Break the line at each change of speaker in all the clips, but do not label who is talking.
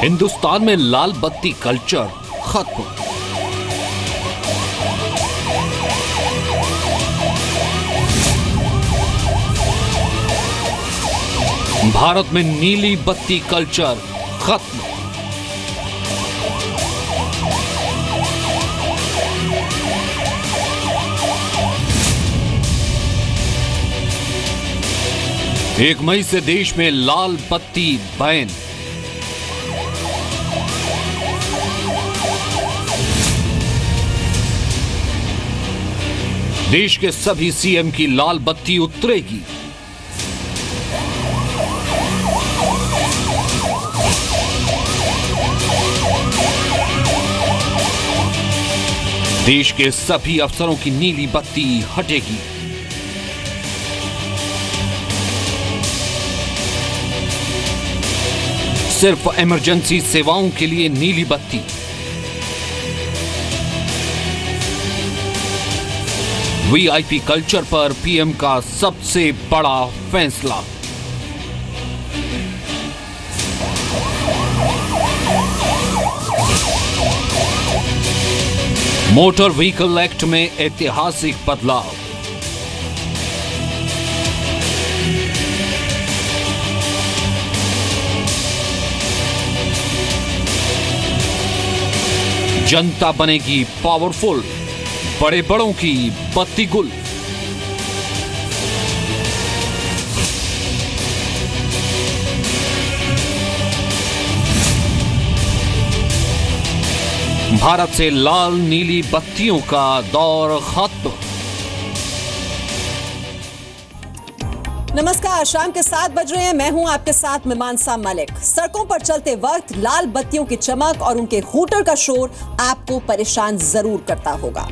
हिंदुस्तान में लाल बत्ती कल्चर खत्म। भारत में नीली बत्ती कल्चर खत्म। एक मई से देश में लाल बत्ती बैन। देश के सभी सीएम की लाल बत्ती उतरेगी। देश के सभी अफसरों की नीली बत्ती हटेगी। सिर्फ इमरजेंसी सेवाओं के लिए नीली बत्ती। वीआईपी कल्चर पर पीएम का सबसे बड़ा फैसला। मोटर व्हीकल एक्ट में ऐतिहासिक बदलाव। जनता बनेगी पावरफुल, बड़े बड़ों की बत्ती गुल। भारत से लाल नीली बत्तियों का दौर खत्म।
नमस्कार, शाम के 7 बज रहे हैं। मैं हूं आपके साथ मीमांसा मलिक। सड़कों पर चलते वक्त लाल बत्तियों की चमक और उनके हूटर का शोर आपको परेशान जरूर करता होगा।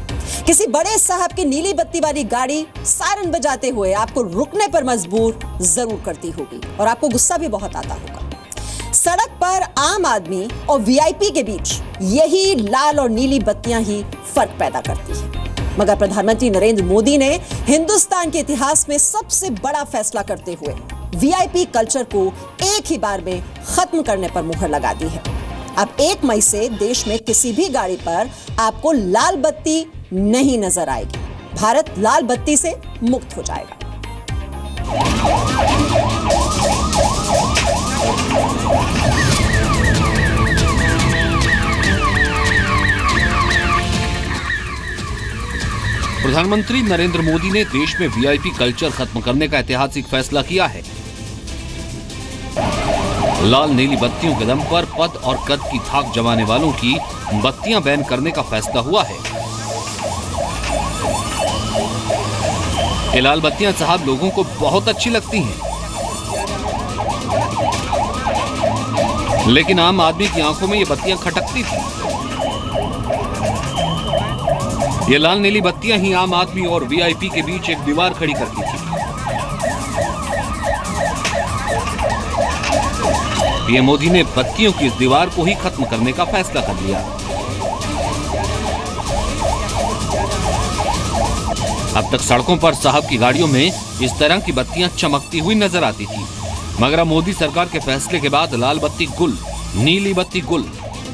किसी बड़े साहब की नीली बत्ती वाली गाड़ी सायरन बजाते हुए आपको रुकने पर मजबूर जरूर करती होगी और आपको गुस्सा भी बहुत आता होगा। सड़क पर आम आदमी और वीआईपी के बीच यही लाल और नीली बत्तियां ही फर्क पैदा करती हैं। मगर प्रधानमंत्री नरेंद्र मोदी ने हिंदुस्तान के इतिहास में सबसे बड़ा फैसला करते हुए वीआईपी कल्चर को एक ही बार में खत्म करने पर मुहर लगा दी है। अब 1 मई से देश में किसी भी गाड़ी पर आपको लाल बत्ती नहीं नजर आएगी। भारत लाल बत्ती से मुक्त हो जाएगा।
प्रधानमंत्री नरेंद्र मोदी ने देश में वीआईपी कल्चर खत्म करने का ऐतिहासिक फैसला किया है। लाल नीली बत्तियों के दम पर पद और कद की धाक जमाने वालों की बत्तियां बैन करने का फैसला हुआ है। ये लाल बत्तियां साहब लोगों को बहुत अच्छी लगती हैं, लेकिन आम आदमी की आंखों में ये बत्तियां खटकती थी। ये लाल नीली बत्तियां ही आम आदमी और वीआईपी के बीच एक दीवार खड़ी करती थी। पीएम मोदी ने बत्तियों की इस दीवार को ही खत्म करने का फैसला कर लिया। अब तक सड़कों पर साहब की गाड़ियों में इस तरह की बत्तियां चमकती हुई नजर आती थी, मगर अब मोदी सरकार के फैसले के बाद लाल बत्ती गुल, नीली बत्ती गुल,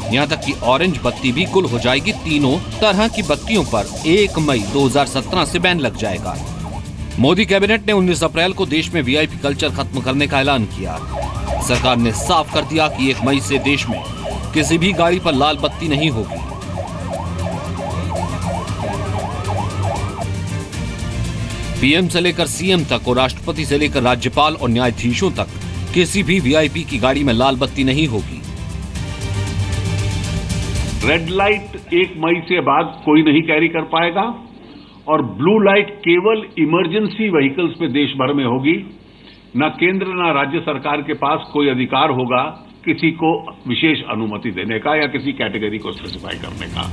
यहाँ तक कि ऑरेंज बत्ती भी गुल हो जाएगी। तीनों तरह की बत्तियों पर 1 मई 2017 से बैन लग जाएगा। मोदी कैबिनेट ने 19 अप्रैल को देश में वीआईपी कल्चर खत्म करने का ऐलान किया। सरकार ने साफ कर दिया कि 1 मई से देश में किसी भी गाड़ी पर लाल बत्ती नहीं होगी। पीएम से लेकर सीएम तक और राष्ट्रपति से लेकर राज्यपाल और न्यायाधीशों तक किसी भी वीआईपी की गाड़ी में लाल बत्ती नहीं होगी।
रेड लाइट 1 मई से बाद कोई नहीं कैरी कर पाएगा और ब्लू लाइट केवल इमरजेंसी व्हीकल्स पे देश भर में होगी। न केंद्र न राज्य सरकार के पास कोई अधिकार होगा किसी को विशेष अनुमति देने का या किसी कैटेगरी को स्पेसिफाई करने का।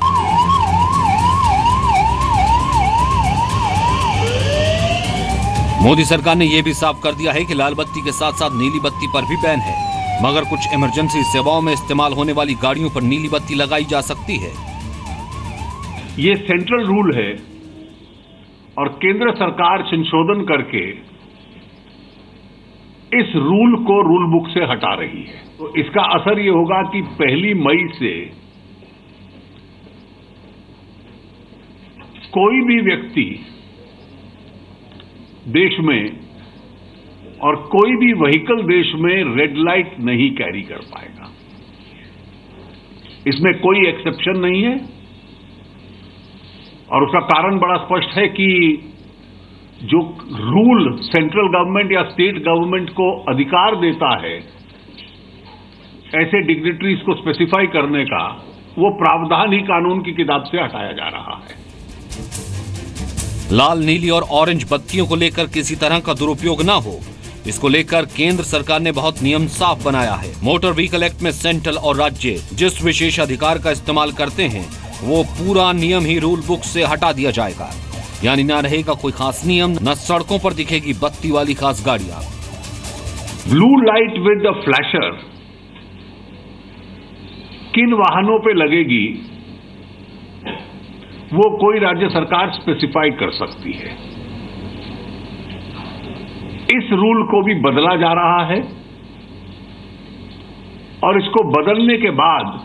मोदी सरकार ने यह भी साफ कर दिया है कि लाल बत्ती के साथ साथ नीली बत्ती पर भी बैन है, मगर कुछ इमरजेंसी सेवाओं में इस्तेमाल होने वाली गाड़ियों पर नीली बत्ती लगाई जा सकती है।
ये सेंट्रल रूल है और केंद्र सरकार संशोधन करके इस रूल को रूल बुक से हटा रही है। तो इसका असर ये होगा कि 1 मई से कोई भी व्यक्ति देश में और कोई भी व्हीकल देश में रेड लाइट नहीं कैरी कर पाएगा। इसमें कोई एक्सेप्शन नहीं है और उसका कारण बड़ा स्पष्ट है कि जो रूल सेंट्रल गवर्नमेंट या स्टेट गवर्नमेंट को अधिकार देता है ऐसे डिग्निटरीज को स्पेसिफाई करने का, वो प्रावधान ही कानून की किताब से हटाया जा रहा है।
लाल, नीली और ऑरेंज बत्तियों को लेकर किसी तरह का दुरुपयोग ना हो, इसको लेकर केंद्र सरकार ने बहुत नियम साफ बनाया है। मोटर व्हीकल एक्ट में सेंट्रल और राज्य जिस विशेष अधिकार का इस्तेमाल करते हैं वो पूरा नियम ही रूल बुक से हटा दिया जाएगा। यानी ना रहेगा कोई खास नियम, न सड़कों पर दिखेगी बत्ती वाली खास गाड़ियां।
Blue light with the flasher किन वाहनों पे लगेगी वो कोई राज्य सरकार स्पेसिफाई कर सकती है। इस रूल को भी बदला जा रहा है और इसको बदलने के बाद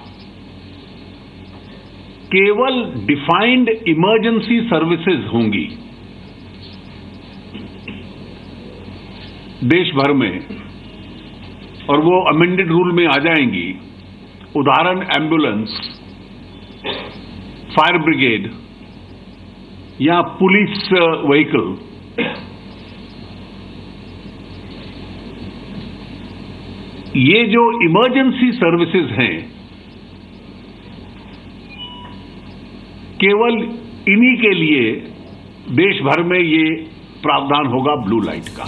केवल डिफाइंड इमरजेंसी सर्विसेज होंगी देश भर में और वो अमेंडेड रूल में आ जाएंगी। उदाहरण एम्बुलेंस, फायर ब्रिगेड या पुलिस व्हीकल। ये जो इमरजेंसी सर्विसेज हैं केवल इन्हीं के लिए देश भर में ये प्रावधान होगा ब्लू लाइट का।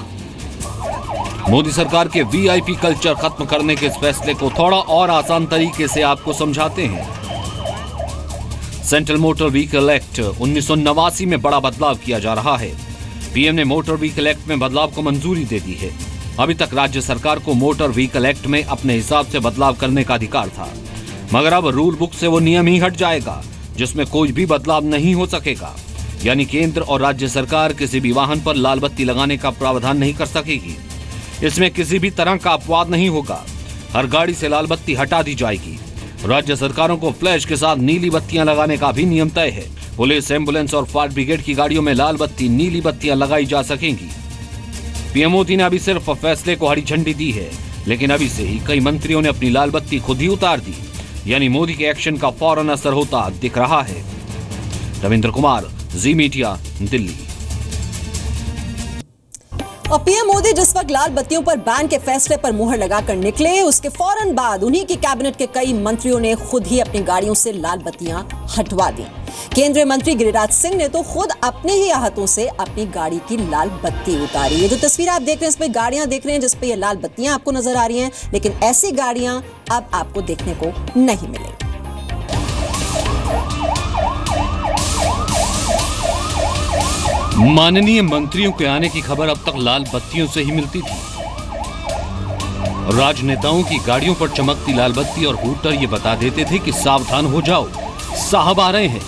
मोदी सरकार के वीआईपी कल्चर खत्म करने के इस फैसले को थोड़ा और आसान तरीके से आपको समझाते हैं। सेंट्रल मोटर व्हीकल एक्ट 1989 में बड़ा बदलाव किया जा रहा है। पीएम ने मोटर व्हीकल एक्ट में बदलाव को मंजूरी दे दी है। अभी तक राज्य सरकार को मोटर व्हीकल एक्ट में अपने हिसाब से बदलाव करने का अधिकार था, मगर अब रूल बुक से वो नियम ही हट जाएगा जिसमें कोई भी बदलाव नहीं हो सकेगा। यानी केंद्र और राज्य सरकार किसी भी वाहन पर लाल बत्ती लगाने का प्रावधान नहीं कर सकेगी। इसमें किसी भी तरह का अपवाद नहीं होगा। हर गाड़ी से लाल बत्ती हटा दी जाएगी। राज्य सरकारों को फ्लैश के साथ नीली बत्तियां लगाने का भी नियम तय है। पुलिस, एम्बुलेंस और फायर ब्रिगेड की गाड़ियों में लाल बत्ती, नीली बत्तियां लगाई जा सकेंगी। पीएम मोदी ने अभी सिर्फ फैसले को हरी झंडी दी है, लेकिन अभी से ही कई मंत्रियों ने अपनी लाल बत्ती खुद ही उतार दी। यानी मोदी के एक्शन का फौरन असर होता दिख रहा है। रविंद्र कुमार, जी मीडिया, दिल्ली।
और पीएम मोदी जिस वक्त लाल बत्तियों पर बैन के फैसले पर मुहर लगाकर निकले, उसके फौरन बाद उन्हीं की कैबिनेट के कई मंत्रियों ने खुद ही अपनी गाड़ियों से लाल बत्तियां हटवा दी। केंद्रीय मंत्री गिरिराज सिंह ने तो खुद अपने ही हाथों से अपनी गाड़ी की लाल बत्ती उतारी। ये जो तस्वीर आप देख रहे हैं, इसमें गाड़ियां देख रहे हैं जिसपे ये लाल बत्तियां आपको नजर आ रही हैं, लेकिन ऐसी गाड़ियां अब आपको देखने को नहीं मिलेगी।
माननीय मंत्रियों के आने की खबर अब तक लाल बत्तियों से ही मिलती थी। राजनेताओं की गाड़ियों पर चमकती लाल बत्ती और हूटर ये बता देते थे कि सावधान हो जाओ, साहब आ रहे हैं।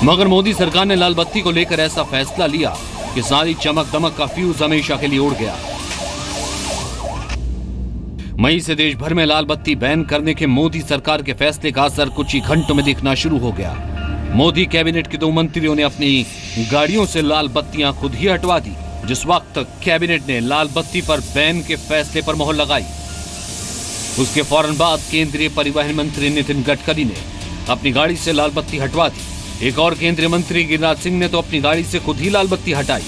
मगर मोदी सरकार ने लाल बत्ती को लेकर ऐसा फैसला लिया कि सारी चमक दमक का फ्यूज हमेशा के लिए उड़ गया। मई से देश भर में लाल बत्ती बैन करने के मोदी सरकार के फैसले का असर कुछ ही घंटों में दिखना शुरू हो गया। मोदी कैबिनेट के 2 मंत्रियों ने अपनी गाड़ियों से लाल बत्तियां खुद ही हटवा दी। जिस वक्त कैबिनेट ने लाल बत्ती पर बैन के फैसले पर मोहर लगाई, उसके फौरन बाद केंद्रीय परिवहन मंत्री नितिन गडकरी ने अपनी गाड़ी से लाल बत्ती हटवा दी। एक और केंद्रीय मंत्री गिरिराज सिंह ने तो अपनी गाड़ी से खुद ही लाल बत्ती हटाई।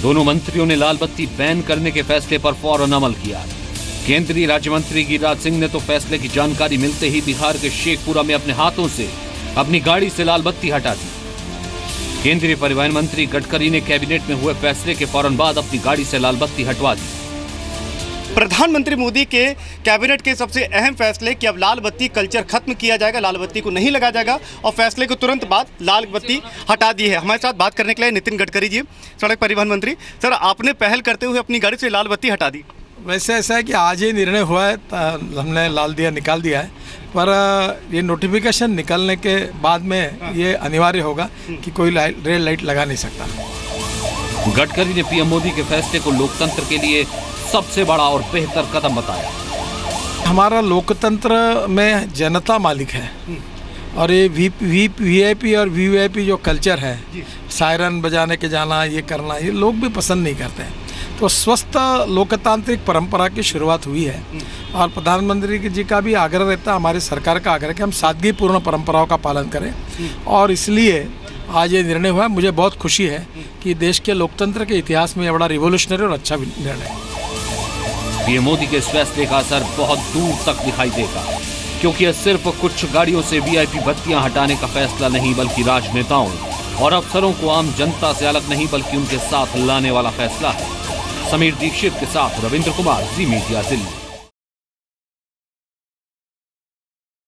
दोनों मंत्रियों ने लाल बत्ती बैन करने के फैसले पर फौरन अमल किया। केंद्रीय राज्य मंत्री गिरिराज सिंह ने तो फैसले की जानकारी मिलते ही बिहार के शेखपुरा में अपने हाथों से अपनी गाड़ी से लाल बत्ती हटा दी। केंद्रीय परिवहन मंत्री गडकरी ने कैबिनेट में हुए फैसले के फौरन बाद अपनी गाड़ी से लाल बत्ती हटवा दी।
प्रधानमंत्री मोदी के कैबिनेट के सबसे अहम फैसले कि अब लाल बत्ती कल्चर खत्म किया जाएगा, लाल बत्ती को नहीं लगाया जाएगा और फैसले के तुरंत बाद लाल बत्ती हटा दी है। हमारे साथ बात करने के लिए नितिन गडकरी जी, सड़क परिवहन मंत्री। सर, आपने पहल करते हुए अपनी गाड़ी से लाल बत्ती हटा दी।
वैसे ऐसा है कि आज ही निर्णय हुआ है, हमने निकाल दिया है, पर ये नोटिफिकेशन निकलने के बाद में ये अनिवार्य होगा कि कोई रेड लाइट लगा नहीं सकता।
गडकरी ने पीएम मोदी के फैसले को लोकतंत्र के लिए सबसे बड़ा और बेहतर कदम बताया।
हमारा लोकतंत्र में जनता मालिक है और ये वीआईपी और वीवीआईपी जो कल्चर है, सायरन बजाने के जाना, ये करना, ये लोग भी पसंद नहीं करते हैं। तो स्वस्थ लोकतांत्रिक परंपरा की शुरुआत हुई है और प्रधानमंत्री जी का भी आग्रह रहता है, हमारी सरकार का आग्रह है कि हम सादगीपूर्ण परंपराओं का पालन करें और इसलिए आज ये निर्णय हुआ। मुझे बहुत खुशी है कि देश के लोकतंत्र के इतिहास में ये बड़ा रिवोल्यूशनरी और अच्छा भी निर्णय है।
पीएम मोदी के इस फैसले का असर बहुत दूर तक दिखाई देगा, क्योंकि यह सिर्फ कुछ गाड़ियों से वीआईपी बत्तियां हटाने का फैसला नहीं, बल्कि राजनेताओं और अफसरों को आम जनता से अलग नहीं बल्कि उनके साथ लाने वाला फैसला है। समीर दीक्षित के साथ रविंद्र कुमार, जी मीडिया, दिल्ली।